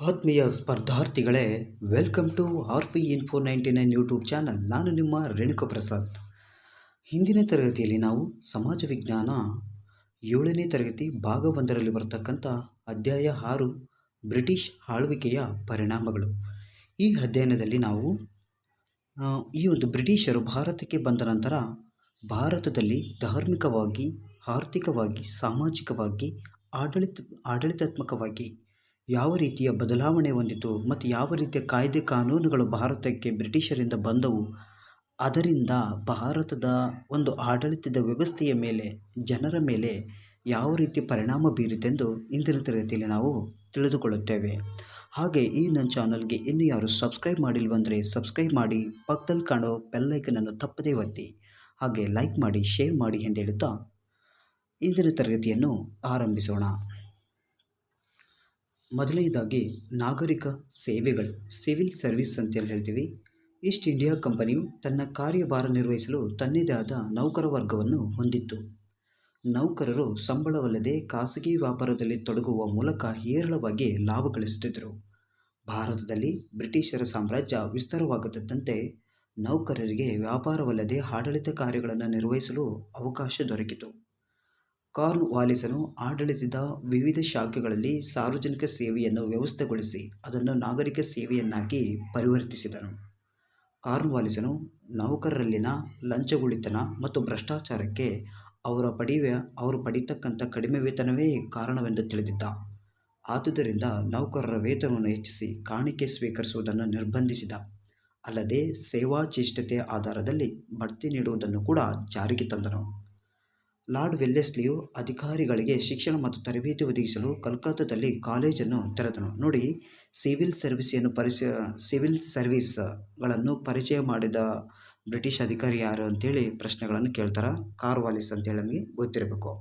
ಆತ್ಮೀಯ ಸ್ಪರ್ಧಾರ್ಥಿಗಳೇ, welcome to RP Info 99 YouTube channel. ನಾನು ನಿಮ್ಮ ರೇಣುಕ ಪ್ರಸಾದ್. ಹಿಂದಿನ ತರಗತಿಯಲ್ಲಿ ನಾವು ಸಮಾಜ ವಿಜ್ಞಾನ 7ನೇ ತರಗತಿ ಭಾಗ 1ರಲ್ಲಿ ಬರತಕ್ಕಂಥ ಅಧ್ಯಾಯ 6 ಬ್ರಿಟಿಷ್ ಆಳ್ವಿಕೆಯ ಪರಿಣಾಮಗಳು. ಈ ಅಧ್ಯಯನದಲ್ಲಿ ನಾವು ಈ ಒಂದು ಬ್ರಿಟಿಷರು ಭಾರತಕ್ಕೆ ಬಂದ ನಂತರ ಭಾರತದಲ್ಲಿ ಧಾರ್ಮಿಕವಾಗಿ, ಆರ್ಥಿಕವಾಗಿ, ಸಾಮಾಜಿಕವಾಗಿ, ಆಡಳಿತಾತ್ಮಕವಾಗಿ ಯಾವ ರೀತಿಯ ಬದಲಾವಣೆ ಹೊಂದಿತು ಮತ್ತು ಯಾವ ರೀತಿಯ ಕಾಯ್ದೆ ಕಾನೂನುಗಳು ಭಾರತಕ್ಕೆ ಬ್ರಿಟಿಷರಿಂದ ಬಂದವು, ಅದರಿಂದ ಭಾರತದ ಒಂದು ಆಡಳಿತದ ವ್ಯವಸ್ಥೆಯ ಮೇಲೆ, ಜನರ ಮೇಲೆ ಯಾವ ರೀತಿ ಪರಿಣಾಮ ಬೀರಿತೆಂದು ಇಂದಿನ ತರಗತಿಯಲ್ಲಿ ನಾವು ತಿಳಿದುಕೊಳ್ಳುತ್ತೇವೆ. ಹಾಗೆ ಈ ನನ್ನ ಚಾನಲ್ಗೆ ಇನ್ನೂ ಯಾರು ಸಬ್ಸ್ಕ್ರೈಬ್ ಮಾಡಿಲ್ವಂದರೆ ಸಬ್ಸ್ಕ್ರೈಬ್ ಮಾಡಿ, ಪಕ್ಕದಲ್ಲಿ ಕಾಣೋ ಬೆಲ್ಲೈಕನನ್ನು ತಪ್ಪದೇ ಒತ್ತಿ, ಹಾಗೆ ಲೈಕ್ ಮಾಡಿ, ಶೇರ್ ಮಾಡಿ ಎಂದು ಹೇಳುತ್ತಾ ಇಂದಿನ ತರಗತಿಯನ್ನು ಆರಂಭಿಸೋಣ. ಮೊದಲನೇದಾಗಿ ನಾಗರಿಕ ಸೇವೆಗಳು, ಸಿವಿಲ್ ಸರ್ವಿಸ್ ಅಂತೇಳಿ ಹೇಳ್ತೀವಿ. ಈಸ್ಟ್ ಇಂಡಿಯಾ ಕಂಪನಿಯು ತನ್ನ ಕಾರ್ಯಭಾರ ನಿರ್ವಹಿಸಲು ತನ್ನದೇ ಆದ ನೌಕರ ವರ್ಗವನ್ನು ಹೊಂದಿತ್ತು. ನೌಕರರು ಸಂಬಳವಲ್ಲದೆ ಖಾಸಗಿ ವ್ಯಾಪಾರದಲ್ಲಿ ತೊಡಗುವ ಮೂಲಕ ಹೇರಳವಾಗಿ ಲಾಭ ಗಳಿಸುತ್ತಿದ್ದರು. ಭಾರತದಲ್ಲಿ ಬ್ರಿಟಿಷರ ಸಾಮ್ರಾಜ್ಯ ವಿಸ್ತಾರವಾಗುತ್ತಿದ್ದಂತೆ ನೌಕರರಿಗೆ ವ್ಯಾಪಾರವಲ್ಲದೆ ಆಡಳಿತ ಕಾರ್ಯಗಳನ್ನು ನಿರ್ವಹಿಸಲು ಅವಕಾಶ ದೊರಕಿತು. ಕಾರ್ನ್ ವಾಲಿಸನು ಆಡಳಿತದ ವಿವಿಧ ಶಾಖೆಗಳಲ್ಲಿ ಸಾರ್ವಜನಿಕ ಸೇವೆಯನ್ನು ವ್ಯವಸ್ಥೆಗೊಳಿಸಿ ಅದನ್ನು ನಾಗರಿಕ ಸೇವೆಯನ್ನಾಗಿ ಪರಿವರ್ತಿಸಿದನು. ಕಾರ್ನ್ ವಾಲಿಸನು ನೌಕರರಲ್ಲಿನ ಲಂಚಗುಳಿತನ ಮತ್ತು ಭ್ರಷ್ಟಾಚಾರಕ್ಕೆ ಅವರು ಪಡೆಯತಕ್ಕಂಥ ಕಡಿಮೆ ವೇತನವೇ ಕಾರಣವೆಂದು ತಿಳಿದಿದ್ದ. ಆದುದರಿಂದ ನೌಕರರ ವೇತನವನ್ನು ಹೆಚ್ಚಿಸಿ ಕಾಣಿಕೆ ಸ್ವೀಕರಿಸುವುದನ್ನು ನಿರ್ಬಂಧಿಸಿದ. ಅಲ್ಲದೆ ಸೇವಾಚೇಷ್ಟತೆಯ ಆಧಾರದಲ್ಲಿ ಬಡ್ತಿ ನೀಡುವುದನ್ನು ಕೂಡ ಜಾರಿಗೆ ತಂದನು. ಲಾರ್ಡ್ ವೆಲ್ಲೆಸ್ಲಿಯು ಅಧಿಕಾರಿಗಳಿಗೆ ಶಿಕ್ಷಣ ಮತ್ತು ತರಬೇತಿ ಒದಗಿಸಲು ಕಲ್ಕತ್ತಾದಲ್ಲಿ ಕಾಲೇಜನ್ನು ತೆರೆದನು. ನೋಡಿ, ಸಿವಿಲ್ ಸರ್ವಿಸ್ಗಳನ್ನು ಪರಿಚಯ ಮಾಡಿದ ಬ್ರಿಟಿಷ್ ಅಧಿಕಾರಿ ಯಾರು ಅಂತೇಳಿ ಪ್ರಶ್ನೆಗಳನ್ನು ಕೇಳ್ತಾರೆ. ಕಾರ್ನ್ವಾಲಿಸ್ ಅಂತೇಳಿ ನಮಗೆ ಗೊತ್ತಿರಬೇಕು.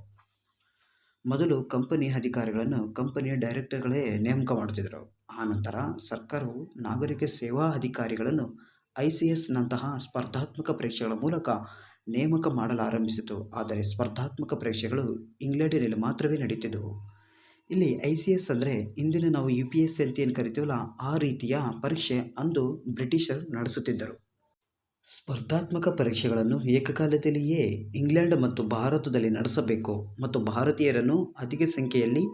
ಮೊದಲು ಕಂಪನಿ ಅಧಿಕಾರಿಗಳನ್ನು ಕಂಪನಿಯ ಡೈರೆಕ್ಟರ್ಗಳೇ ನೇಮಕ ಮಾಡುತ್ತಿದ್ದರು. ಆನಂತರ ಸರ್ಕಾರವು ನಾಗರಿಕ ಸೇವಾ ಅಧಿಕಾರಿಗಳನ್ನು ICS ನಂತಹ ಸ್ಪರ್ಧಾತ್ಮಕ ಪರೀಕ್ಷೆಗಳ ಮೂಲಕ ನೇಮಕ ಮಾಡಲಾರಂಭಿಸಿತು. ಆದರೆ ಸ್ಪರ್ಧಾತ್ಮಕ ಪರೀಕ್ಷೆಗಳು ಇಂಗ್ಲೆಂಡಿನಲ್ಲಿ ಮಾತ್ರವೇ ನಡೆಯುತ್ತಿದ್ದವು. ಇಲ್ಲಿ ICS ಅಂದರೆ ಇಂದಿನ ನಾವು UPSC ಅಂತ ಏನು ಕರಿತೀವಲ್ಲ, ಆ ರೀತಿಯ ಪರೀಕ್ಷೆ ಅಂದು ಬ್ರಿಟಿಷರು ನಡೆಸುತ್ತಿದ್ದರು. ಸ್ಪರ್ಧಾತ್ಮಕ ಪರೀಕ್ಷೆಗಳನ್ನು ಏಕಕಾಲದಲ್ಲಿಯೇ ಇಂಗ್ಲೆಂಡ್ ಮತ್ತು ಭಾರತದಲ್ಲಿ ನಡೆಸಬೇಕು ಮತ್ತು ಭಾರತೀಯರನ್ನು ಅಧಿಕ ಸಂಖ್ಯೆಯಲ್ಲಿ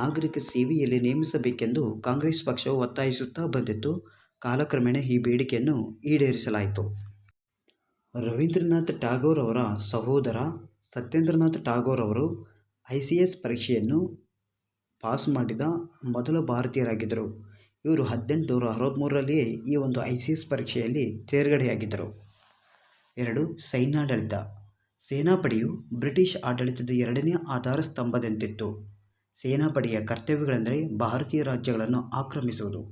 ನಾಗರಿಕ ಸೇವೆಯಲ್ಲಿ ನೇಮಿಸಬೇಕೆಂದು ಕಾಂಗ್ರೆಸ್ ಪಕ್ಷವು ಒತ್ತಾಯಿಸುತ್ತಾ ಬಂದಿತ್ತು. ಕಾಲಕ್ರಮೇಣ ಈ ಬೇಡಿಕೆಯನ್ನು ಈಡೇರಿಸಲಾಯಿತು. ರವೀಂದ್ರನಾಥ್ ಟಾಗೋರ್ ಅವರ ಸಹೋದರ ಸತ್ಯೇಂದ್ರನಾಥ್ ಟಾಗೋರ್ ಅವರು ICS ಪರೀಕ್ಷೆಯನ್ನು ಪಾಸ್ ಮಾಡಿದ ಮೊದಲ ಭಾರತೀಯರಾಗಿದ್ದರು. ಇವರು 1863ರಲ್ಲಿಯೇ ಈ ಒಂದು ICS ಪರೀಕ್ಷೆಯಲ್ಲಿ ತೇರ್ಗಡೆಯಾಗಿದ್ದರು. 2. ಸೈನ್ಯಾಡಳಿತ. ಸೇನಾಪಡೆಯು ಬ್ರಿಟಿಷ್ ಆಡಳಿತದ ಎರಡನೇ ಆಧಾರ ಸ್ತಂಭದಂತಿತ್ತು. ಸೇನಾಪಡೆಯ ಕರ್ತವ್ಯಗಳೆಂದರೆ ಭಾರತೀಯ ರಾಜ್ಯಗಳನ್ನು ಆಕ್ರಮಿಸುವುದು,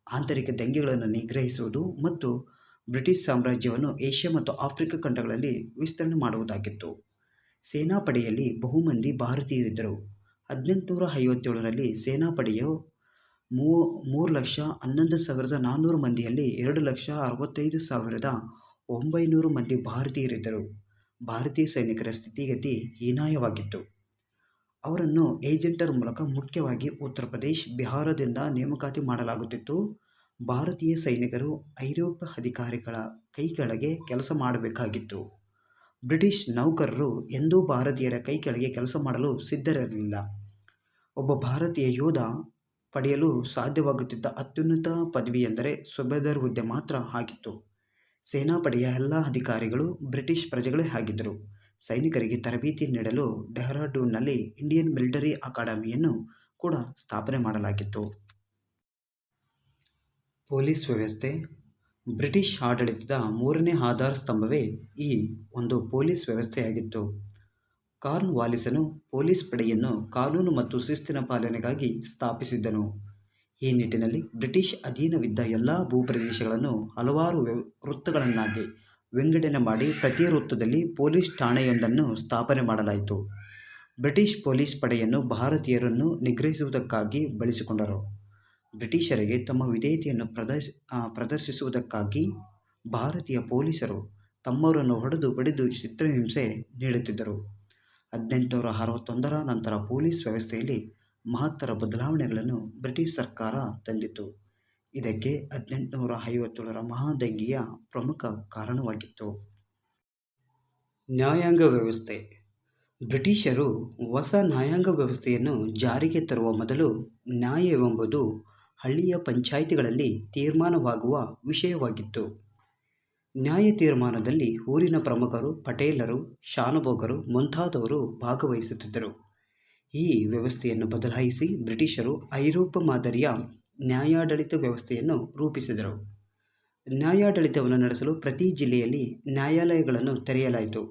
ಆಂತರಿಕ ದಂಗೆಗಳನ್ನು ನಿಗ್ರಹಿಸುವುದು ಮತ್ತು ಬ್ರಿಟಿಷ್ ಸಾಮ್ರಾಜ್ಯವನ್ನು ಏಷ್ಯಾ ಮತ್ತು ಆಫ್ರಿಕಾ ಖಂಡಗಳಲ್ಲಿ ವಿಸ್ತರಣೆ ಮಾಡುವುದಾಗಿತ್ತು. ಸೇನಾಪಡೆಯಲ್ಲಿ ಬಹುಮಂದಿ ಭಾರತೀಯರಿದ್ದರು. 1857ರಲ್ಲಿ ಸೇನಾಪಡೆಯು 3,11,400 ಮಂದಿಯಲ್ಲಿ 2,65,900 ಮಂದಿ ಭಾರತೀಯರಿದ್ದರು. ಭಾರತೀಯ ಸೈನಿಕರ ಸ್ಥಿತಿಗತಿ ಹೀನಾಯವಾಗಿತ್ತು. ಅವರನ್ನು ಏಜೆಂಟರ ಮೂಲಕ ಮುಖ್ಯವಾಗಿ ಉತ್ತರ ಪ್ರದೇಶ, ಬಿಹಾರದಿಂದ ನೇಮಕಾತಿ ಮಾಡಲಾಗುತ್ತಿತ್ತು. ಭಾರತೀಯ ಸೈನಿಕರು ಐರೋಪ್ಯ ಅಧಿಕಾರಿಗಳ ಕೈಕೆಳಗೆ ಕೆಲಸ ಮಾಡಬೇಕಾಗಿತ್ತು. ಬ್ರಿಟಿಷ್ ನೌಕರರು ಎಂದೂ ಭಾರತೀಯರ ಕೈಕೆಳಗೆ ಕೆಲಸ ಮಾಡಲು ಸಿದ್ಧರಿರಲಿಲ್ಲ. ಒಬ್ಬ ಭಾರತೀಯ ಯೋಧ ಪಡೆಯಲು ಸಾಧ್ಯವಾಗುತ್ತಿದ್ದ ಅತ್ಯುನ್ನತ ಪದವಿ ಎಂದರೆ ಸುಬೇದಾರ್ ಹುದ್ದೆ ಮಾತ್ರ ಆಗಿತ್ತು. ಸೇನಾಪಡೆಯ ಎಲ್ಲ ಅಧಿಕಾರಿಗಳು ಬ್ರಿಟಿಷ್ ಪ್ರಜೆಗಳೇ ಆಗಿದ್ದರು. ಸೈನಿಕರಿಗೆ ತರಬೇತಿ ನೀಡಲು ಡೆಹ್ರಾಡೂನ್ನಲ್ಲಿ ಇಂಡಿಯನ್ ಮಿಲಿಟರಿ ಅಕಾಡೆಮಿಯನ್ನು ಕೂಡ ಸ್ಥಾಪನೆ ಮಾಡಲಾಗಿತ್ತು. ಪೊಲೀಸ್ ವ್ಯವಸ್ಥೆ. ಬ್ರಿಟಿಷ್ ಆಡಳಿತದ ಮೂರನೇ ಆಧಾರ ಸ್ತಂಭವೇ ಈ ಒಂದು ಪೊಲೀಸ್ ವ್ಯವಸ್ಥೆಯಾಗಿತ್ತು. ಕಾರ್ನ್ ವಾಲಿಸನು ಪೊಲೀಸ್ ಪಡೆಯನ್ನು ಕಾನೂನು ಮತ್ತು ಶಿಸ್ತಿನ ಪಾಲನೆಗಾಗಿ ಸ್ಥಾಪಿಸಿದ್ದನು. ಈ ನಿಟ್ಟಿನಲ್ಲಿ ಬ್ರಿಟಿಷ್ ಅಧೀನವಿದ್ದ ಎಲ್ಲ ಭೂಪ್ರದೇಶಗಳನ್ನು ಹಲವಾರು ವೃತ್ತಗಳನ್ನಾಗಿ ವಿಂಗಡಣೆ ಮಾಡಿ ಪ್ರತಿ ವೃತ್ತದಲ್ಲಿ ಪೊಲೀಸ್ ಠಾಣೆಯೊಂದನ್ನು ಸ್ಥಾಪನೆ ಮಾಡಲಾಯಿತು. ಬ್ರಿಟಿಷ್ ಪೊಲೀಸ್ ಪಡೆಯನ್ನು ಭಾರತೀಯರನ್ನು ನಿಗ್ರಹಿಸುವುದಕ್ಕಾಗಿ ಬಳಸಿಕೊಂಡರು. ಬ್ರಿಟಿಷರಿಗೆ ತಮ್ಮ ವಿಧೇಯತೆಯನ್ನು ಪ್ರದರ್ಶಿಸುವುದಕ್ಕಾಗಿ ಭಾರತೀಯ ಪೊಲೀಸರು ತಮ್ಮವರನ್ನು ಹೊಡೆದು ಬಡಿದು ಚಿತ್ರಹಿಂಸೆ ನೀಡುತ್ತಿದ್ದರು. 1861ರ ನಂತರ ಪೊಲೀಸ್ ವ್ಯವಸ್ಥೆಯಲ್ಲಿ ಮಹತ್ತರ ಬದಲಾವಣೆಗಳನ್ನು ಬ್ರಿಟಿಷ್ ಸರ್ಕಾರ ತಂದಿತು. ಇದಕ್ಕೆ 1857ರ ಮಹಾದಂಗೆಯ ಪ್ರಮುಖ ಕಾರಣವಾಗಿತ್ತು. ನ್ಯಾಯಾಂಗ ವ್ಯವಸ್ಥೆ. ಬ್ರಿಟಿಷರು ಹೊಸ ನ್ಯಾಯಾಂಗ ವ್ಯವಸ್ಥೆಯನ್ನು ಜಾರಿಗೆ ತರುವ ಮೊದಲು ನ್ಯಾಯವೆಂಬುದು ಹಳ್ಳಿಯ ಪಂಚಾಯಿತಿಗಳಲ್ಲಿ ತೀರ್ಮಾನವಾಗುವ ವಿಷಯವಾಗಿತ್ತು. ನ್ಯಾಯ ತೀರ್ಮಾನದಲ್ಲಿ ಊರಿನ ಪ್ರಮುಖರು, ಪಟೇಲರು, ಶಾನುಭೋಗರು ಮುಂತಾದವರು ಭಾಗವಹಿಸುತ್ತಿದ್ದರು. ಈ ವ್ಯವಸ್ಥೆಯನ್ನು ಬದಲಾಯಿಸಿ ಬ್ರಿಟಿಷರು ಐರೋಪ್ಯ ಮಾದರಿಯ ನ್ಯಾಯಾಡಳಿತ ವ್ಯವಸ್ಥೆಯನ್ನು ರೂಪಿಸಿದರು. ನ್ಯಾಯಾಡಳಿತವನ್ನು ನಡೆಸಲು ಪ್ರತಿ ಜಿಲ್ಲೆಯಲ್ಲಿ ನ್ಯಾಯಾಲಯಗಳನ್ನು ತೆರೆಯಲಾಯಿತು.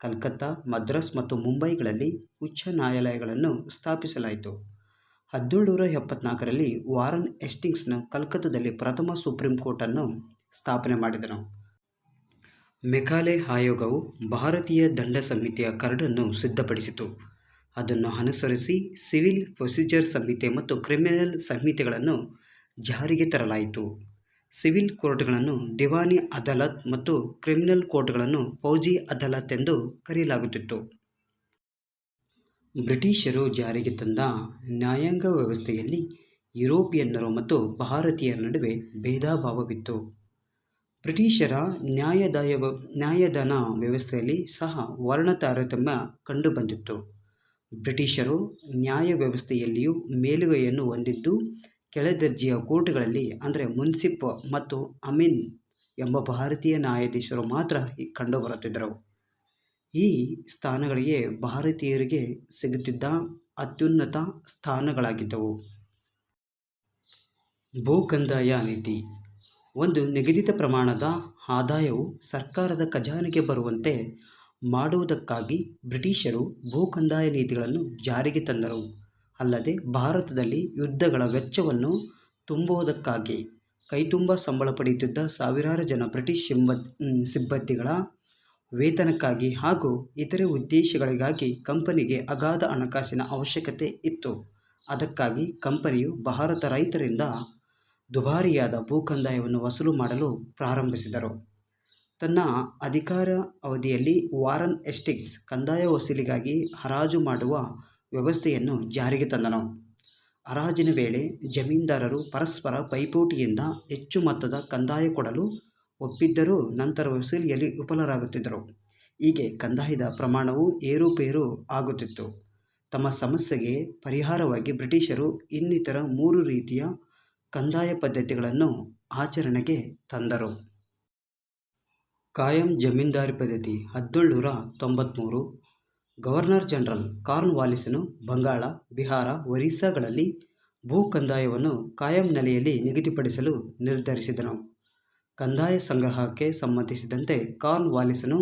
ಕಲ್ಕತ್ತಾ, ಮದ್ರಾಸ್ ಮತ್ತು ಮುಂಬೈಗಳಲ್ಲಿ ಉಚ್ಚ ನ್ಯಾಯಾಲಯಗಳನ್ನು ಸ್ಥಾಪಿಸಲಾಯಿತು. 1774ರಲ್ಲಿ ವಾರನ್ ಹೇಸ್ಟಿಂಗ್ಸ್ ಕಲ್ಕತ್ತಾದಲ್ಲಿ ಪ್ರಥಮ ಸುಪ್ರೀಂ ಕೋರ್ಟನ್ನು ಸ್ಥಾಪನೆ ಮಾಡಿದನು. ಮೆಕಾಲೆ ಆಯೋಗವು ಭಾರತೀಯ ದಂಡ ಸಂಹಿತೆಯ ಕರಡನ್ನು ಸಿದ್ಧಪಡಿಸಿತು. ಅದನ್ನು ಅನುಸರಿಸಿ ಸಿವಿಲ್ ಪ್ರೊಸೀಜರ್ ಸಂಹಿತೆ ಮತ್ತು ಕ್ರಿಮಿನಲ್ ಸಂಹಿತೆಗಳನ್ನು ಜಾರಿಗೆ ತರಲಾಯಿತು. ಸಿವಿಲ್ ಕೋರ್ಟ್ಗಳನ್ನು ದಿವಾನಿ ಅದಾಲತ್ ಮತ್ತು ಕ್ರಿಮಿನಲ್ ಕೋರ್ಟ್ಗಳನ್ನು ಫೌಜಿ ಅದಾಲತ್ ಎಂದು ಕರೆಯಲಾಗುತ್ತಿತ್ತು. ಬ್ರಿಟಿಷರು ಜಾರಿಗೆ ತಂದ ನ್ಯಾಯಾಂಗ ವ್ಯವಸ್ಥೆಯಲ್ಲಿ ಯುರೋಪಿಯನ್ನರು ಮತ್ತು ಭಾರತೀಯರ ನಡುವೆ ಭೇದಭಾವವಿತ್ತು. ಬ್ರಿಟಿಷರ ನ್ಯಾಯದಾನ ವ್ಯವಸ್ಥೆಯಲ್ಲಿ ಸಹ ವರ್ಣ ತಾರತಮ್ಯ ಕಂಡುಬಂದಿತ್ತು. ಬ್ರಿಟಿಷರು ನ್ಯಾಯ ವ್ಯವಸ್ಥೆಯಲ್ಲಿಯೂ ಮೇಲುಗೈಯನ್ನು ಹೊಂದಿದ್ದು, ಕೆಳದರ್ಜೆಯ ಕೋರ್ಟ್ಗಳಲ್ಲಿ ಅಂದರೆ ಮುನ್ಸಿಪ್ ಮತ್ತು ಅಮೀನ್ ಎಂಬ ಭಾರತೀಯ ನ್ಯಾಯಾಧೀಶರು ಮಾತ್ರ ಕಂಡುಬರುತ್ತಿದ್ದರು. ಈ ಸ್ಥಾನಗಳಿಗೆ ಭಾರತೀಯರಿಗೆ ಸಿಗುತ್ತಿದ್ದ ಅತ್ಯುನ್ನತ ಸ್ಥಾನಗಳಾಗಿದ್ದವು. ಭೂಕಂದಾಯ ನೀತಿ. ಒಂದು ನಿಗದಿತ ಪ್ರಮಾಣದ ಆದಾಯವು ಸರ್ಕಾರದ ಖಜಾನೆಗೆ ಬರುವಂತೆ ಮಾಡುವುದಕ್ಕಾಗಿ ಬ್ರಿಟಿಷರು ಭೂಕಂದಾಯ ನೀತಿಗಳನ್ನು ಜಾರಿಗೆ ತಂದರು. ಅಲ್ಲದೆ ಭಾರತದಲ್ಲಿ ಯುದ್ಧಗಳ ವೆಚ್ಚವನ್ನು ತುಂಬುವುದಕ್ಕಾಗಿ ಕೈತುಂಬ ಸಂಬಳ ಪಡೆಯುತ್ತಿದ್ದ ಸಾವಿರಾರು ಜನ ಬ್ರಿಟಿಷ್ ಸಿಬ್ಬಂದಿಗಳ ವೇತನಕ್ಕಾಗಿ ಹಾಗೂ ಇತರೆ ಉದ್ದೇಶಗಳಿಗಾಗಿ ಕಂಪನಿಗೆ ಅಗಾಧ ಹಣಕಾಸಿನ ಅವಶ್ಯಕತೆ ಇತ್ತು. ಅದಕ್ಕಾಗಿ ಕಂಪನಿಯು ಭಾರತ ರೈತರಿಂದ ದುಬಾರಿಯಾದ ಭೂಕಂದಾಯವನ್ನು ವಸೂಲು ಮಾಡಲು ಪ್ರಾರಂಭಿಸಿದರು. ತನ್ನ ಅಧಿಕಾರ ಅವಧಿಯಲ್ಲಿ ವಾರನ್ ಹೇಸ್ಟಿಂಗ್ಸ್ ಕಂದಾಯ ವಸೂಲಿಗಾಗಿ ಹರಾಜು ಮಾಡುವ ವ್ಯವಸ್ಥೆಯನ್ನು ಜಾರಿಗೆ ತಂದನು. ಹರಾಜಿನ ವೇಳೆ ಜಮೀನ್ದಾರರು ಪರಸ್ಪರ ಪೈಪೋಟಿಯಿಂದ ಹೆಚ್ಚು ಮೊತ್ತದ ಕಂದಾಯ ಕೊಡಲು ಒಪ್ಪಿದ್ದರೂ ನಂತರ ವಸೂಲಿಯಲ್ಲಿ ವಿಫಲರಾಗುತ್ತಿದ್ದರು. ಹೀಗೆ ಕಂದಾಯದ ಪ್ರಮಾಣವು ಏರುಪೇರು ಆಗುತ್ತಿತ್ತು. ತಮ್ಮ ಸಮಸ್ಯೆಗೆ ಪರಿಹಾರವಾಗಿ ಬ್ರಿಟಿಷರು ಇನ್ನಿತರ 3 ರೀತಿಯ ಕಂದಾಯ ಪದ್ಧತಿಗಳನ್ನು ಆಚರಣೆಗೆ ತಂದರು. ಕಾಯಂ ಜಮೀನ್ದಾರಿ ಪದ್ಧತಿ 1793. ಗವರ್ನರ್ ಜನರಲ್ ಕಾರ್ನ್ ವಾಲಿಸನು ಬಂಗಾಳ, ಬಿಹಾರ, ಒರಿಸ್ಸಾಗಳಲ್ಲಿ ಭೂ ಕಂದಾಯವನ್ನು ಕಾಯಂ ನೆಲೆಯಲ್ಲಿ ನಿಗದಿಪಡಿಸಲು ನಿರ್ಧರಿಸಿದನು. ಕಂದಾಯ ಸಂಗ್ರಹಕ್ಕೆ ಸಂಬಂಧಿಸಿದಂತೆ ಕಾರ್ನ್ ವಾಲಿಸನು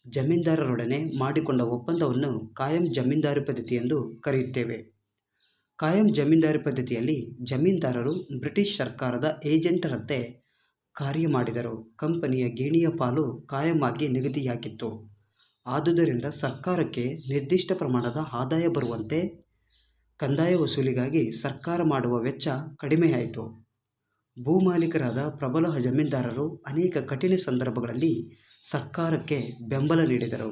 ಜಮೀನ್ದಾರರೊಡನೆ ಮಾಡಿಕೊಂಡ ಒಪ್ಪಂದವನ್ನು ಕಾಯಂ ಜಮೀನ್ದಾರಿ ಪದ್ಧತಿ ಎಂದು ಕರೆಯುತ್ತೇವೆ. ಕಾಯಂ ಜಮೀನ್ದಾರಿ ಪದ್ಧತಿಯಲ್ಲಿ ಜಮೀನ್ದಾರರು ಬ್ರಿಟಿಷ್ ಸರ್ಕಾರದ ಏಜೆಂಟರಂತೆ ಕಾರ್ಯ ಮಾಡಿದರು. ಕಂಪನಿಯ ಗೇಣಿಯ ಪಾಲು ಕಾಯಂ ಆಗಿ ನಿಗದಿಯಾಗಿತ್ತು. ಆದುದರಿಂದ ಸರ್ಕಾರಕ್ಕೆ ನಿರ್ದಿಷ್ಟ ಪ್ರಮಾಣದ ಆದಾಯ ಬರುವಂತೆ ಕಂದಾಯ ವಸೂಲಿಗಾಗಿ ಸರ್ಕಾರ ಮಾಡುವ ವೆಚ್ಚ ಕಡಿಮೆಯಾಯಿತು. ಭೂಮಾಲೀಕರಾದ ಪ್ರಬಲ ಜಮೀನ್ದಾರರು ಅನೇಕ ಕಠಿಣ ಸಂದರ್ಭಗಳಲ್ಲಿ ಸರ್ಕಾರಕ್ಕೆ ಬೆಂಬಲ ನೀಡಿದರು.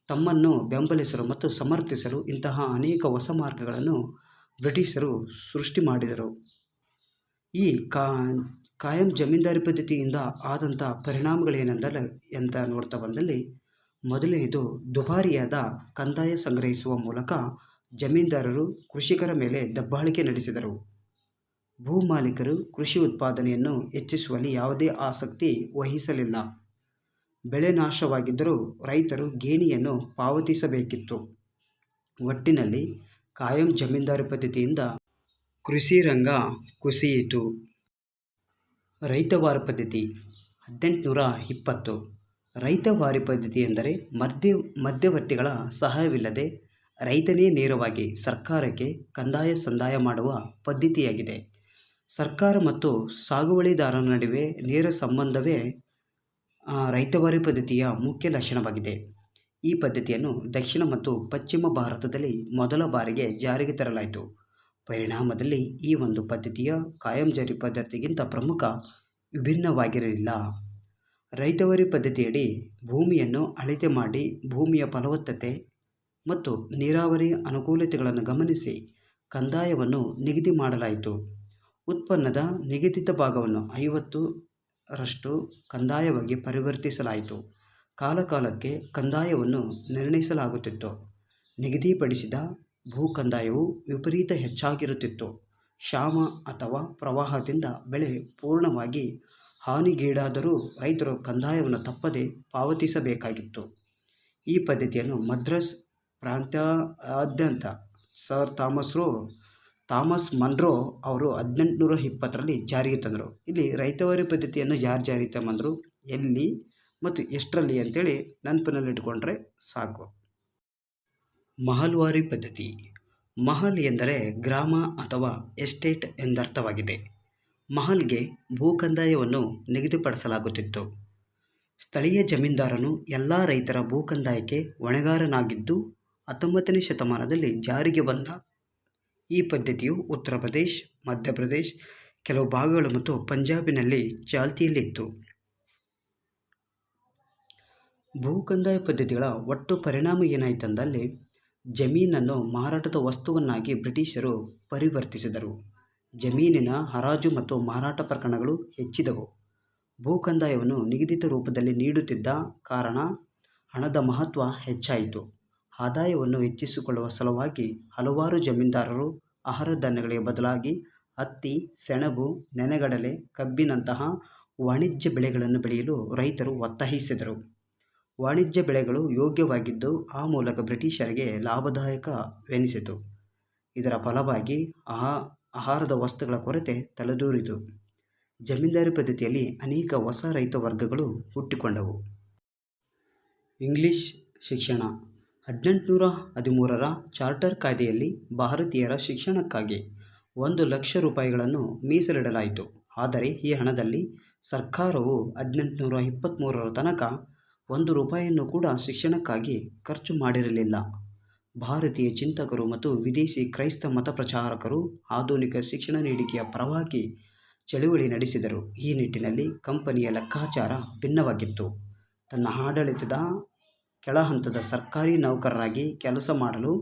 ತಮ್ಮನ್ನು ಬೆಂಬಲಿಸಲು ಮತ್ತು ಸಮರ್ಥಿಸಲು ಇಂತಹ ಅನೇಕ ಹೊಸ ಮಾರ್ಗಗಳನ್ನು ಬ್ರಿಟಿಷರು ಸೃಷ್ಟಿ ಮಾಡಿದರು. ಈ ಕಾಯಂ ಜಮೀನ್ದಾರಿ ಪದ್ಧತಿಯಿಂದ ಆದಂಥ ಪರಿಣಾಮಗಳೇನೆಂದರೆ ಅಂತ ನೋಡ್ತಾ ಬಂದಲ್ಲಿ, ಮೊದಲನೆಯದು ದುಬಾರಿಯಾದ ಕಂದಾಯ ಸಂಗ್ರಹಿಸುವ ಮೂಲಕ ಜಮೀನ್ದಾರರು ಕೃಷಿಕರ ಮೇಲೆ ದಬ್ಬಾಳಿಕೆ ನಡೆಸಿದರು. ಭೂಮಾಲೀಕರು ಕೃಷಿ ಉತ್ಪಾದನೆಯನ್ನು ಹೆಚ್ಚಿಸುವಲ್ಲಿ ಯಾವುದೇ ಆಸಕ್ತಿ ವಹಿಸಲಿಲ್ಲ. ಬೆಳೆ ನಾಶವಾಗಿದ್ದರೂ ರೈತರು ಗೇಣಿಯನ್ನು ಪಾವತಿಸಬೇಕಿತ್ತು. ಒಟ್ಟಿನಲ್ಲಿ ಕಾಯಂ ಜಮೀನ್ದಾರಿ ಪದ್ಧತಿಯಿಂದ ಕೃಷಿ ರಂಗ ಕುಸಿಯಿತು. ರೈತವಾರಿ ಪದ್ಧತಿ 1820. ರೈತವಾರಿ ಪದ್ಧತಿ ಎಂದರೆ ಮಧ್ಯವರ್ತಿಗಳ ಸಹಾಯವಿಲ್ಲದೆ ರೈತನೇ ನೇರವಾಗಿ ಸರ್ಕಾರಕ್ಕೆ ಕಂದಾಯ ಸಂದಾಯ ಮಾಡುವ ಪದ್ಧತಿಯಾಗಿದೆ. ಸರ್ಕಾರ ಮತ್ತು ಸಾಗುವಳಿದಾರರ ನಡುವೆ ನೇರ ಸಂಬಂಧವೇ ರೈತವಾರಿ ಪದ್ಧತಿಯ ಮುಖ್ಯ ಲಕ್ಷಣವಾಗಿದೆ. ಈ ಪದ್ಧತಿಯನ್ನು ದಕ್ಷಿಣ ಮತ್ತು ಪಶ್ಚಿಮ ಭಾರತದಲ್ಲಿ ಮೊದಲ ಬಾರಿಗೆ ಜಾರಿಗೆ ತರಲಾಯಿತು. ಪರಿಣಾಮದಲ್ಲಿ ಈ ಒಂದು ಪದ್ಧತಿಯ ಕಾಯಂ ಜಾರಿ ಪದ್ಧತಿಗಿಂತ ಪ್ರಮುಖ ವಿಭಿನ್ನವಾಗಿರಲಿಲ್ಲ. ರೈತವಾರಿ ಪದ್ಧತಿಯಡಿ ಭೂಮಿಯನ್ನು ಅಳತೆ ಮಾಡಿ ಭೂಮಿಯ ಫಲವತ್ತತೆ ಮತ್ತು ನೀರಾವರಿ ಅನುಕೂಲತೆಗಳನ್ನು ಗಮನಿಸಿ ಕಂದಾಯವನ್ನು ನಿಗದಿ ಮಾಡಲಾಯಿತು. ಉತ್ಪನ್ನದ ನಿಗದಿತ ಭಾಗವನ್ನು 50% ಕಂದಾಯವಾಗಿ ಪರಿವರ್ತಿಸಲಾಯಿತು. ಕಾಲಕಾಲಕ್ಕೆ ಕಂದಾಯವನ್ನು ನಿರ್ಣಯಿಸಲಾಗುತ್ತಿತ್ತು. ನಿಗದಿಪಡಿಸಿದ ಭೂ ಕಂದಾಯವು ವಿಪರೀತ ಹೆಚ್ಚಾಗಿರುತ್ತಿತ್ತು. ಕ್ಷಾಮ ಅಥವಾ ಪ್ರವಾಹದಿಂದ ಬೆಳೆ ಪೂರ್ಣವಾಗಿ ಹಾನಿಗೀಡಾದರೂ ರೈತರು ಕಂದಾಯವನ್ನು ತಪ್ಪದೇ ಪಾವತಿಸಬೇಕಾಗಿತ್ತು. ಈ ಪದ್ಧತಿಯನ್ನು ಮದ್ರಾಸ್ ಪ್ರಾಂತ್ಯಾದ್ಯಂತ ಸರ್ ಥಾಮಸ್ ಮನ್ರೋ ಅವರು 1820ರಲ್ಲಿ ಜಾರಿಗೆ ತಂದರು. ಇಲ್ಲಿ ರೈತವಾರಿ ಪದ್ಧತಿಯನ್ನು ಯಾರು ಜಾರಿಗೆ ತಂದರು, ಎಲ್ಲಿ ಮತ್ತು ಎಷ್ಟರಲ್ಲಿ ಅಂತೇಳಿ ನೆನಪಿನಲ್ಲಿಟ್ಟುಕೊಂಡ್ರೆ ಸಾಕು. ಮಹಲ್ವಾರಿ ಪದ್ಧತಿ. ಮಹಲ್ ಎಂದರೆ ಗ್ರಾಮ ಅಥವಾ ಎಸ್ಟೇಟ್ ಎಂದರ್ಥವಾಗಿದೆ. ಮಹಲ್ಗೆ ಭೂ ಕಂದಾಯವನ್ನು ನಿಗದಿಪಡಿಸಲಾಗುತ್ತಿತ್ತು. ಸ್ಥಳೀಯ ಜಮೀನ್ದಾರನು ಎಲ್ಲ ರೈತರ ಭೂ ಕಂದಾಯಕ್ಕೆ ಹೊಣೆಗಾರನಾಗಿದ್ದು 19ನೇ ಶತಮಾನದಲ್ಲಿ ಜಾರಿಗೆ ಬಂದ ಈ ಪದ್ಧತಿಯು ಉತ್ತರ ಪ್ರದೇಶ್, ಮಧ್ಯಪ್ರದೇಶ್, ಕೆಲವು ಭಾಗಗಳು ಮತ್ತು ಪಂಜಾಬಿನಲ್ಲಿ ಚಾಲ್ತಿಯಲ್ಲಿತ್ತು. ಭೂ ಕಂದಾಯ ಪದ್ಧತಿಗಳ ಒಟ್ಟು ಪರಿಣಾಮ ಏನಾಯಿತಂದಲ್ಲಿ ಜಮೀನನ್ನು ಮಾರಾಟದ ವಸ್ತುವನ್ನಾಗಿ ಬ್ರಿಟಿಷರು ಪರಿವರ್ತಿಸಿದರು. ಜಮೀನಿನ ಹರಾಜು ಮತ್ತು ಮಾರಾಟ ಪ್ರಕರಣಗಳು ಹೆಚ್ಚಿದವು. ಭೂ ಕಂದಾಯವನ್ನು ನಿಗದಿತ ರೂಪದಲ್ಲಿ ನೀಡುತ್ತಿದ್ದ ಕಾರಣ ಹಣದ ಮಹತ್ವ ಹೆಚ್ಚಾಯಿತು. ಆದಾಯವನ್ನು ಹೆಚ್ಚಿಸಿಕೊಳ್ಳುವ ಸಲುವಾಗಿ ಹಲವಾರು ಜಮೀನ್ದಾರರು ಆಹಾರ ಧಾನ್ಯಗಳಿಗೆ ಬದಲಾಗಿ ಹತ್ತಿ, ಸೆಣಬು, ನೆನೆಗಡಲೆ, ಕಬ್ಬಿನಂತಹ ವಾಣಿಜ್ಯ ಬೆಳೆಗಳನ್ನು ಬೆಳೆಯಲು ರೈತರು ಒತ್ತಾಯಿಸಿದರು. ವಾಣಿಜ್ಯ ಬೆಳೆಗಳು ಯೋಗ್ಯವಾಗಿದ್ದು ಆ ಮೂಲಕ ಬ್ರಿಟಿಷರಿಗೆ ಲಾಭದಾಯಕವೆನಿಸಿತು. ಇದರ ಫಲವಾಗಿ ಆಹಾರದ ವಸ್ತುಗಳ ಕೊರತೆ ತಲೆದೋರಿತು. ಜಮೀನ್ದಾರಿ ಪದ್ಧತಿಯಲ್ಲಿ ಅನೇಕ ಹೊಸ ರೈತ ವರ್ಗಗಳು ಹುಟ್ಟಿಕೊಂಡವು. ಇಂಗ್ಲಿಷ್ ಶಿಕ್ಷಣ. 1813ರ ಚಾರ್ಟರ್ ಕಾಯ್ದೆಯಲ್ಲಿ ಭಾರತೀಯರ ಶಿಕ್ಷಣಕ್ಕಾಗಿ 1,00,000 ರೂಪಾಯಿಗಳನ್ನು ಮೀಸಲಿಡಲಾಯಿತು. ಆದರೆ ಈ ಹಣದಲ್ಲಿ ಸರ್ಕಾರವು 1823ರ ತನಕ 1 ರೂಪಾಯಿಯನ್ನು ಕೂಡ ಶಿಕ್ಷಣಕ್ಕಾಗಿ ಖರ್ಚು ಮಾಡಿರಲಿಲ್ಲ. ಭಾರತೀಯ ಚಿಂತಕರು ಮತ್ತು ವಿದೇಶಿ ಕ್ರೈಸ್ತ ಮತ ಪ್ರಚಾರಕರು ಆಧುನಿಕ ಶಿಕ್ಷಣ ನೀಡಿಕೆಯ ಪರವಾಗಿ ಚಳುವಳಿ ನಡೆಸಿದರು. ಈ ನಿಟ್ಟಿನಲ್ಲಿ ಕಂಪನಿಯ ಲೆಕ್ಕಾಚಾರ ಭಿನ್ನವಾಗಿತ್ತು. ತನ್ನ ಆಡಳಿತದ ಕೆಳಹಂತದ ಸರ್ಕಾರಿ ನೌಕರರಾಗಿ ಕೆಲಸ ಮಾಡಲು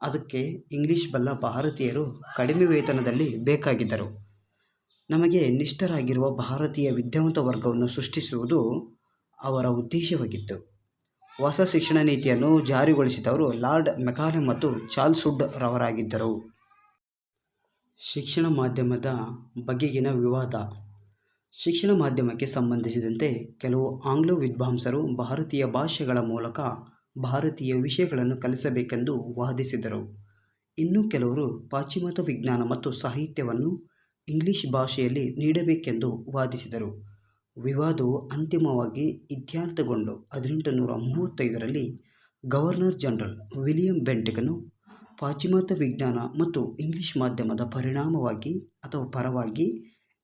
ಅದಕ್ಕೆ ಇಂಗ್ಲಿಷ್ ಬಲ್ಲ ಭಾರತೀಯರು ಕಡಿಮೆ ವೇತನದಲ್ಲಿ ಬೇಕಾಗಿದ್ದರು. ನಮಗೆ ನಿಷ್ಠರಾಗಿರುವ ಭಾರತೀಯ ವಿದ್ಯಾವಂತ ವರ್ಗವನ್ನು ಸೃಷ್ಟಿಸುವುದು ಅವರ ಉದ್ದೇಶವಾಗಿತ್ತು. ಹೊಸ ಶಿಕ್ಷಣ ನೀತಿಯನ್ನು ಜಾರಿಗೊಳಿಸಿದವರು ಲಾರ್ಡ್ ಮೆಕಾಲೆ ಮತ್ತು ಚಾರ್ಲ್ಸ್ ವುಡ್ ರವರಾಗಿದ್ದರು. ಶಿಕ್ಷಣ ಮಾಧ್ಯಮದ ಬಗೆಗಿನ ವಿವಾದ. ಶಿಕ್ಷಣ ಮಾಧ್ಯಮಕ್ಕೆ ಸಂಬಂಧಿಸಿದಂತೆ ಕೆಲವು ಆಂಗ್ಲ ವಿದ್ವಾಂಸರು ಭಾರತೀಯ ಭಾಷೆಗಳ ಮೂಲಕ ಭಾರತೀಯ ವಿಷಯಗಳನ್ನು ಕಲಿಸಬೇಕೆಂದು ವಾದಿಸಿದರು. ಇನ್ನು ಕೆಲವರು ಪಾಶ್ಚಿಮಾತ್ಯ ವಿಜ್ಞಾನ ಮತ್ತು ಸಾಹಿತ್ಯವನ್ನು ಇಂಗ್ಲಿಷ್ ಭಾಷೆಯಲ್ಲಿ ನೀಡಬೇಕೆಂದು ವಾದಿಸಿದರು. ವಿವಾದವು ಅಂತಿಮವಾಗಿ ಇತ್ಯರ್ಥಗೊಂಡು 1835ರಲ್ಲಿ ಗವರ್ನರ್ ಜನರಲ್ ವಿಲಿಯಂ ಬೆಂಟಿಕ್ನು ಪಾಶ್ಚಿಮಾತ್ಯ ವಿಜ್ಞಾನ ಮತ್ತು ಇಂಗ್ಲಿಷ್ ಮಾಧ್ಯಮದ ಪರಿಣಾಮವಾಗಿ ಅಥವಾ ಪರವಾಗಿ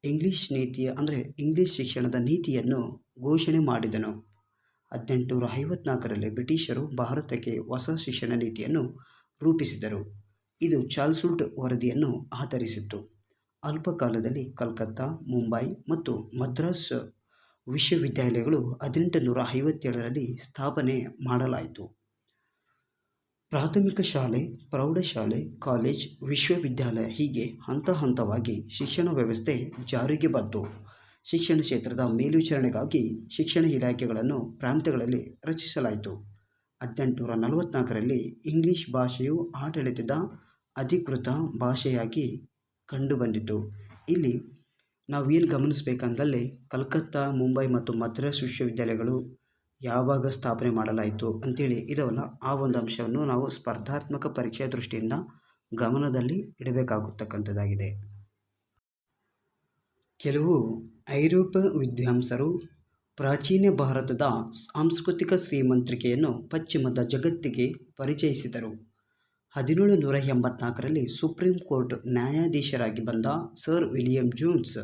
ಇಂಗ್ಲಿಷ್ ಶಿಕ್ಷಣದ ನೀತಿಯನ್ನು ಘೋಷಣೆ ಮಾಡಿದನು. 1854ರಲ್ಲಿ ಬ್ರಿಟಿಷರು ಭಾರತಕ್ಕೆ ಹೊಸ ಶಿಕ್ಷಣ ನೀತಿಯನ್ನು ರೂಪಿಸಿದರು. ಇದು ಚಾರ್ಲ್ಸ್ ವುಡ್ ವರದಿಯನ್ನು ಆಧರಿಸಿತ್ತು. ಅಲ್ಪಕಾಲದಲ್ಲಿ ಕಲ್ಕತ್ತಾ, ಮುಂಬೈ ಮತ್ತು ಮದ್ರಾಸ್ ವಿಶ್ವವಿದ್ಯಾಲಯಗಳು 1857ರಲ್ಲಿ ಸ್ಥಾಪನೆ ಮಾಡಲಾಯಿತು. ಪ್ರಾಥಮಿಕ ಶಾಲೆ, ಪ್ರೌಢಶಾಲೆ, ಕಾಲೇಜ್, ವಿಶ್ವವಿದ್ಯಾಲಯ ಹೀಗೆ ಹಂತ ಹಂತವಾಗಿ ಶಿಕ್ಷಣ ವ್ಯವಸ್ಥೆ ಜಾರಿಗೆ ಬಂತು. ಶಿಕ್ಷಣ ಕ್ಷೇತ್ರದ ಮೇಲ್ವಿಚಾರಣೆಗಾಗಿ ಶಿಕ್ಷಣ ಇಲಾಖೆಗಳನ್ನು ಪ್ರಾಂತ್ಯಗಳಲ್ಲಿ ರಚಿಸಲಾಯಿತು. 1844ರಲ್ಲಿ ಇಂಗ್ಲಿಷ್ ಭಾಷೆಯು ಆಡಳಿತದ ಅಧಿಕೃತ ಭಾಷೆಯಾಗಿ ಕಂಡುಬಂದಿತು. ಇಲ್ಲಿ ನಾವು ಏನು ಗಮನಿಸಬೇಕಂದಲ್ಲಿ ಕಲ್ಕತ್ತಾ, ಮುಂಬೈ ಮತ್ತು ಮದ್ರಾಸ್ ವಿಶ್ವವಿದ್ಯಾಲಯಗಳು ಯಾವಾಗ ಸ್ಥಾಪನೆ ಮಾಡಲಾಯಿತು ಅಂತೇಳಿ ಇದಾವಲ್ಲ, ಆ ಒಂದು ಅಂಶವನ್ನು ನಾವು ಸ್ಪರ್ಧಾತ್ಮಕ ಪರೀಕ್ಷೆಯ ದೃಷ್ಟಿಯಿಂದ ಗಮನದಲ್ಲಿ ಇಡಬೇಕಾಗತಕ್ಕಂಥದ್ದಾಗಿದೆ. ಕೆಲವು ಐರೋಪ್ಯ ವಿದ್ವಾಂಸರು ಪ್ರಾಚೀನ ಭಾರತದ ಸಾಂಸ್ಕೃತಿಕ ಶ್ರೀಮಂತಿಕೆಯನ್ನು ಪಶ್ಚಿಮದ ಜಗತ್ತಿಗೆ ಪರಿಚಯಿಸಿದರು. 1784ರಲ್ಲಿ ಸುಪ್ರೀಂ ಕೋರ್ಟ್ ನ್ಯಾಯಾಧೀಶರಾಗಿ ಬಂದ ಸರ್ ವಿಲಿಯಂ ಜೋನ್ಸ್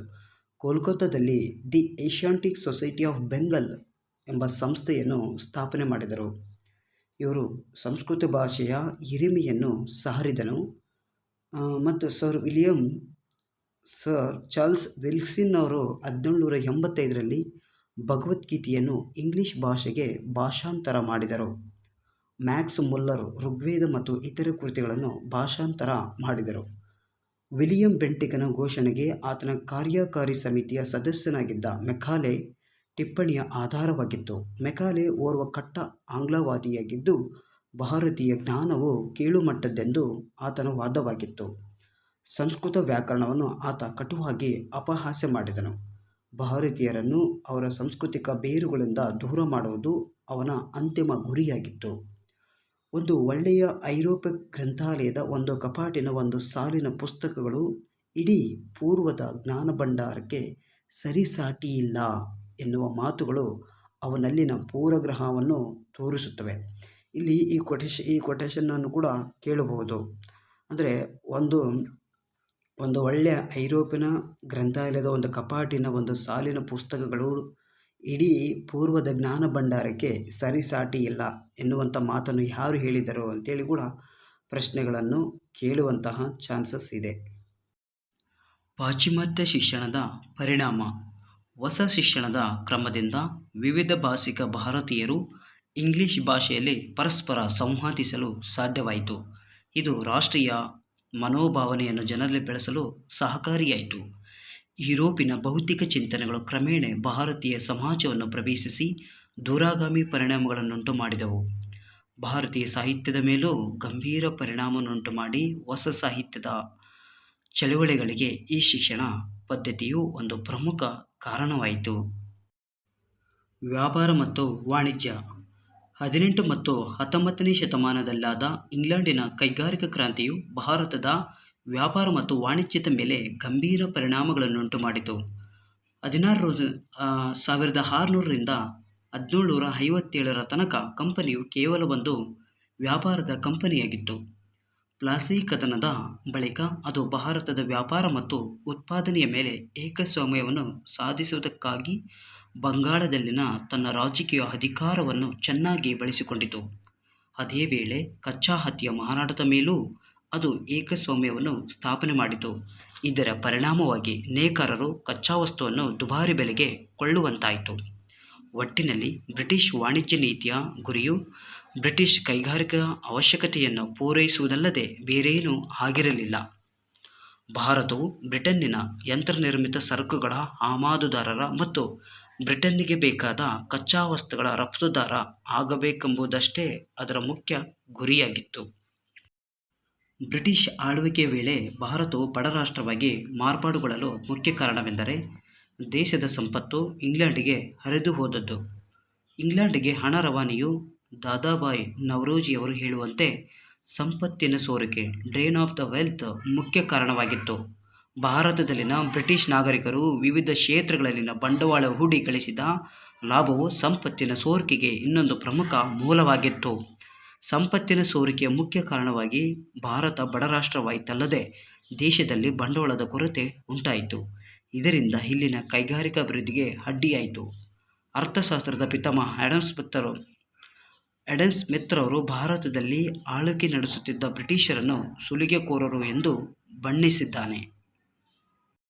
ಕೋಲ್ಕತ್ತಾದಲ್ಲಿ the Asiatic society of Bengal ಎಂಬ ಸಂಸ್ಥೆಯನ್ನು ಸ್ಥಾಪನೆ ಮಾಡಿದರು. ಇವರು ಸಂಸ್ಕೃತ ಭಾಷೆಯ ಹಿರಿಮೆಯನ್ನು ಸಾರಿದನು ಮತ್ತು ಸರ್ ಚಾರ್ಲ್ಸ್ ವಿಲ್ಕಿನ್ಸ್ ಅವರು 1785ರಲ್ಲಿ ಭಗವದ್ಗೀತೆಯನ್ನು ಇಂಗ್ಲಿಷ್ ಭಾಷೆಗೆ ಭಾಷಾಂತರ ಮಾಡಿದರು. ಮ್ಯಾಕ್ಸ್ ಮುಲ್ಲರ್ ಋಗ್ವೇದ ಮತ್ತು ಇತರ ಕೃತಿಗಳನ್ನು ಭಾಷಾಂತರ ಮಾಡಿದರು. ವಿಲಿಯಂ ಬೆಂಟಿಕನ ಘೋಷಣೆಗೆ ಆತನ ಕಾರ್ಯಕಾರಿ ಸಮಿತಿಯ ಸದಸ್ಯನಾಗಿದ್ದ ಮೆಕಾಲೆ ಟಿಪ್ಪಣಿಯ ಆಧಾರವಾಗಿತ್ತು. ಮೆಕಾಲೆ ಓರ್ವ ಕಟ್ಟ ಆಂಗ್ಲವಾದಿಯಾಗಿದ್ದು, ಭಾರತೀಯ ಜ್ಞಾನವು ಕೀಳುಮಟ್ಟದ್ದೆಂದು ಆತನ ವಾದವಾಗಿತ್ತು. ಸಂಸ್ಕೃತ ವ್ಯಾಕರಣವನ್ನು ಆತ ಕಟುವಾಗಿ ಅಪಹಾಸ್ಯ ಮಾಡಿದನು. ಭಾರತೀಯರನ್ನು ಅವರ ಸಾಂಸ್ಕೃತಿಕ ಬೇರುಗಳಿಂದ ದೂರ ಮಾಡುವುದು ಅವನ ಅಂತಿಮ ಗುರಿಯಾಗಿತ್ತು. ಒಂದು ಒಳ್ಳೆಯ ಐರೋಪ್ಯ ಗ್ರಂಥಾಲಯದ ಒಂದು ಕಪಾಟಿನ ಒಂದು ಸಾಲಿನ ಪುಸ್ತಕಗಳು ಇಡೀ ಪೂರ್ವದ ಜ್ಞಾನಭಂಡಾರಕ್ಕೆ ಸರಿಸಾಟಿಯಿಲ್ಲ ಎನ್ನುವ ಮಾತುಗಳು ಅವನಲ್ಲಿನ ಪೂರ್ವಗ್ರಹವನ್ನು ತೋರಿಸುತ್ತವೆ. ಇಲ್ಲಿ ಈ ಕೊಟೇಶನನ್ನು ಕೂಡ ಕೇಳಬಹುದು. ಅಂದರೆ ಒಂದು ಒಳ್ಳೆಯ ಐರೋಪ್ಯನ ಗ್ರಂಥಾಲಯದ ಒಂದು ಕಪಾಟಿನ ಒಂದು ಸಾಲಿನ ಪುಸ್ತಕಗಳು ಇಡೀ ಪೂರ್ವದ ಜ್ಞಾನ ಭಂಡಾರಕ್ಕೆ ಸರಿಸಾಟಿ ಇಲ್ಲ ಎನ್ನುವಂಥ ಮಾತನ್ನು ಯಾರು ಹೇಳಿದರು ಅಂತೇಳಿ ಕೂಡ ಪ್ರಶ್ನೆಗಳನ್ನು ಕೇಳುವಂತಹ ಚಾನ್ಸಸ್ ಇದೆ. ಪಾಶ್ಚಿಮಾತ್ಯ ಶಿಕ್ಷಣದ ಪರಿಣಾಮ. ಹೊಸ ಶಿಕ್ಷಣದ ಕ್ರಮದಿಂದ ವಿವಿಧ ಭಾಷಿಕ ಭಾರತೀಯರು ಇಂಗ್ಲಿಷ್ ಭಾಷೆಯಲ್ಲಿ ಪರಸ್ಪರ ಸಂವಾದಿಸಲು ಸಾಧ್ಯವಾಯಿತು. ಇದು ರಾಷ್ಟ್ರೀಯ ಮನೋಭಾವನೆಯನ್ನು ಜನರಲ್ಲಿ ಬೆಳೆಸಲು ಸಹಕಾರಿಯಾಯಿತು. ಯುರೋಪಿನ ಬೌದ್ಧಿಕ ಚಿಂತನೆಗಳು ಕ್ರಮೇಣ ಭಾರತೀಯ ಸಮಾಜವನ್ನು ಪ್ರವೇಶಿಸಿ ದೂರಗಾಮಿ ಪರಿಣಾಮಗಳನ್ನುಂಟು ಮಾಡಿದವು. ಭಾರತೀಯ ಸಾಹಿತ್ಯದ ಮೇಲೂ ಗಂಭೀರ ಪರಿಣಾಮವನ್ನುಂಟು ಮಾಡಿ ಹೊಸ ಸಾಹಿತ್ಯದ ಚಳುವಳಿಗಳಿಗೆ ಈ ಶಿಕ್ಷಣ ಪದ್ಧತಿಯು ಒಂದು ಪ್ರಮುಖ ಕಾರಣವಾಯಿತು. ವ್ಯಾಪಾರ ಮತ್ತು ವಾಣಿಜ್ಯ. 18 ಮತ್ತು 19ನೇ ಶತಮಾನದಲ್ಲಾದ ಇಂಗ್ಲೆಂಡಿನ ಕೈಗಾರಿಕಾ ಕ್ರಾಂತಿಯು ಭಾರತದ ವ್ಯಾಪಾರ ಮತ್ತು ವಾಣಿಜ್ಯದ ಮೇಲೆ ಗಂಭೀರ ಪರಿಣಾಮಗಳನ್ನುಂಟು ಮಾಡಿತು. 1600 ರಿಂದ 1757 ತನಕ ಕಂಪನಿಯು ಕೇವಲ ಒಂದು ವ್ಯಾಪಾರದ ಕಂಪನಿಯಾಗಿತ್ತು. ಪ್ಲಾಸಿ ಕದನದ ಬಳಿಕ ಅದು ಭಾರತದ ವ್ಯಾಪಾರ ಮತ್ತು ಉತ್ಪಾದನೆಯ ಮೇಲೆ ಏಕಸ್ವಾಮ್ಯವನ್ನು ಸಾಧಿಸುವುದಕ್ಕಾಗಿ ಬಂಗಾಳದಲ್ಲಿನ ತನ್ನ ರಾಜಕೀಯ ಅಧಿಕಾರವನ್ನು ಚೆನ್ನಾಗಿ ಬಳಸಿಕೊಂಡಿತು. ಅದೇ ವೇಳೆ ಕಚ್ಚಾ ಹತ್ತಿಯ ಮಾರಾಟದ ಮೇಲೂ ಅದು ಏಕಸ್ವಾಮ್ಯವನ್ನು ಸ್ಥಾಪನೆ ಮಾಡಿತು. ಇದರ ಪರಿಣಾಮವಾಗಿ ನೇಕಾರರು ಕಚ್ಚಾ ವಸ್ತುವನ್ನು ದುಬಾರಿ ಬೆಲೆಗೆ ಕೊಳ್ಳುವಂತಾಯಿತು. ಒಟ್ಟಿನಲ್ಲಿ ಬ್ರಿಟಿಷ್ ವಾಣಿಜ್ಯ ನೀತಿಯ ಗುರಿಯು ಬ್ರಿಟಿಷ್ ಕೈಗಾರಿಕಾ ಅವಶ್ಯಕತೆಯನ್ನು ಪೂರೈಸುವುದಲ್ಲದೆ ಬೇರೇನೂ ಆಗಿರಲಿಲ್ಲ. ಭಾರತವು ಬ್ರಿಟನ್ನಿನ ಯಂತ್ರನಿರ್ಮಿತ ಸರಕುಗಳ ಆಮದುದಾರರ ಮತ್ತು ಬ್ರಿಟನ್ನಿಗೆ ಬೇಕಾದ ಕಚ್ಚಾ ವಸ್ತುಗಳ ರಫ್ತುದಾರ ಆಗಬೇಕೆಂಬುದಷ್ಟೇ ಅದರ ಮುಖ್ಯ ಗುರಿಯಾಗಿತ್ತು. ಬ್ರಿಟಿಷ್ ಆಳ್ವಿಕೆಯ ವೇಳೆ ಭಾರತವು ಬಡರಾಷ್ಟ್ರವಾಗಿ ಮಾರ್ಪಾಡುಗೊಳ್ಳಲು ಮುಖ್ಯ ಕಾರಣವೆಂದರೆ ದೇಶದ ಸಂಪತ್ತು ಇಂಗ್ಲೆಂಡಿಗೆ ಹರಿದು ಹೋದದ್ದು. ಇಂಗ್ಲೆಂಡಿಗೆ ಹಣ ರವಾನೆಯು ದಾದಾಬಾಯಿ ನವರೋಜಿಯವರು ಹೇಳುವಂತೆ ಸಂಪತ್ತಿನ ಸೋರಿಕೆ ಡ್ರೇನ್ ಆಫ್ ದ ವೆಲ್ತ್ ಮುಖ್ಯ ಕಾರಣವಾಗಿತ್ತು. ಭಾರತದಲ್ಲಿನ ಬ್ರಿಟಿಷ್ ನಾಗರಿಕರು ವಿವಿಧ ಕ್ಷೇತ್ರಗಳಲ್ಲಿನ ಬಂಡವಾಳ ಹೂಡಿ ಗಳಿಸಿದ ಲಾಭವು ಸಂಪತ್ತಿನ ಸೋರಿಕೆಗೆ ಇನ್ನೊಂದು ಪ್ರಮುಖ ಮೂಲವಾಗಿತ್ತು. ಸಂಪತ್ತಿನ ಸೋರಿಕೆಯ ಮುಖ್ಯ ಕಾರಣವಾಗಿ ಭಾರತ ಬಡರಾಷ್ಟ್ರವಾಯಿತಲ್ಲದೆ ದೇಶದಲ್ಲಿ ಬಂಡವಾಳದ ಕೊರತೆ ಉಂಟಾಯಿತು. ಇದರಿಂದ ಇಲ್ಲಿನ ಕೈಗಾರಿಕಾಭಿವೃದ್ಧಿಗೆ ಅಡ್ಡಿಯಾಯಿತು. ಅರ್ಥಶಾಸ್ತ್ರದ ಪಿತಾಮಹ ಆಡಮ್ ಸ್ಮಿತ್ರವರು ಭಾರತದಲ್ಲಿ ಆಳ್ವಿಕೆ ನಡೆಸುತ್ತಿದ್ದ ಬ್ರಿಟಿಷರನ್ನು ಸುಲಿಗೆಕೋರರು ಎಂದು ಬಣ್ಣಿಸಿದ್ದಾನೆ.